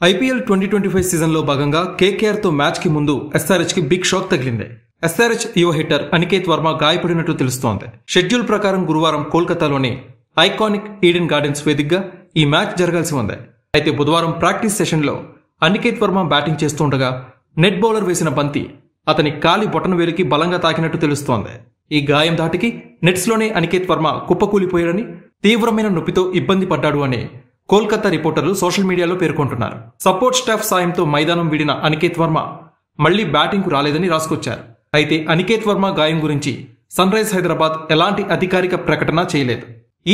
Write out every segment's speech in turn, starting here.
IPL 2025 సీజన్లో భాగంగా కేకేఆర్తో మ్యాచ్కి ముందు ఎస్ఆర్హెచ్కి బిగ్ షాక్ తగిలింది. ఎస్ఆర్హెచ్ యువ హిట్టర్ అనికేత్ వర్మ గాయపడినట్లు తెలుస్తోంది. షెడ్యూల్ ప్రకారం గురువారం కోల్కతాలోని ఐకానిక్ ఈడెన్ గార్డెన్స్ వేదికగా ఈ మ్యాచ్ జరగాల్సి ఉంది. అయితే బుధవారం ప్రాక్టీస్ సెషన్లో అనికేత్ వర్మ బ్యాటింగ్ చేస్తుండగా నెట్ బౌలర్ వేసిన బంతి అతని కాలి బొటనవేలుకి బలంగా తాకినట్టు తెలుస్తోంది. ఈ గాయం ధాటికి నెట్స్లోనే అనికేత్ వర్మ కుప్పకూలిపోయాడని, తీవ్రమైన నొప్పితో ఇబ్బంది పడ్డాడు అని కోల్కతా రిపోర్టర్లు సోషల్ మీడియాలో పేర్కొంటున్నారు. సపోర్ట్ స్టాఫ్ సాయంతో మైదానం వీడిన అనికేత్ వర్మ మళ్లీ బ్యాటింగ్కు రాలేదని రాసుకొచ్చారు. అయితే అనికేత్ వర్మ గాయం గురించి సన్ రైజ్ హైదరాబాద్ ఎలాంటి అధికారిక ప్రకటన చేయలేదు.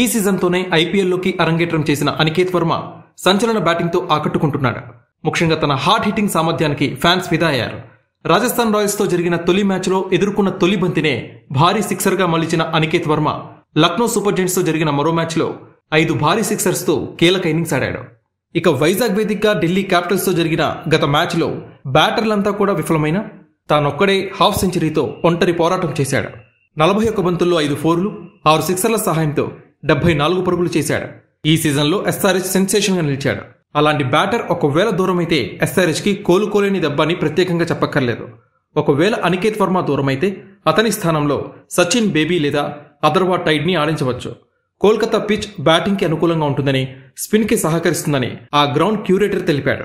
ఈ సీజన్తోనే ఐపీఎల్లోకి అరంగేట్రం చేసిన అనికేత్ వర్మ సంచలన బ్యాటింగ్తో ఆకట్టుకుంటున్నాడు. ముఖ్యంగా తన హార్డ్ హిట్టింగ్ సామర్థ్యానికి ఫ్యాన్స్ ఫిదా అయ్యారు. రాజస్థాన్ రాయల్స్తో జరిగిన తొలి మ్యాచ్లో ఎదుర్కొన్న తొలి బంతినే భారీ సిక్సర్గా మలిచిన అనికేత్ వర్మ లక్నో సూపర్ జెయింట్స్తో జరిగిన మరో మ్యాచ్లో 5 భారీ సిక్సర్స్తో కీలక ఇన్నింగ్స్ ఆడాడు. ఇక వైజాగ్ వేదికగా ఢిల్లీ క్యాపిటల్స్తో జరిగిన గత మ్యాచ్లో బ్యాటర్లంతా కూడా విఫలమైన తానొక్కడే హాఫ్ సెంచరీతో ఒంటరి పోరాటం చేశాడు. 41 బంతుల్లో 5 ఫోర్లు, 6 సిక్సర్ల సహాయంతో 74 పరుగులు చేశాడు. ఈ సీజన్లో ఎస్ఆర్హెచ్ సెన్సేషన్గా నిలిచాడు. అలాంటి బ్యాటర్ ఒకవేళ దూరమైతే ఎస్ఆర్హెచ్కి కోలుకోలేని దెబ్బని ప్రత్యేకంగా చెప్పక్కర్లేదు. ఒకవేళ అనికేత్ వర్మ దూరమైతే అతని స్థానంలో సచిన్ బేబీ లేదా అథర్వా టైడ్ని ఆడించవచ్చు. కోల్కతా పిచ్ బ్యాటింగ్కి అనుకూలంగా ఉంటుందని, స్పిన్కి సహకరిస్తుందని ఆ గ్రౌండ్ క్యూరేటర్ తెలిపాడు.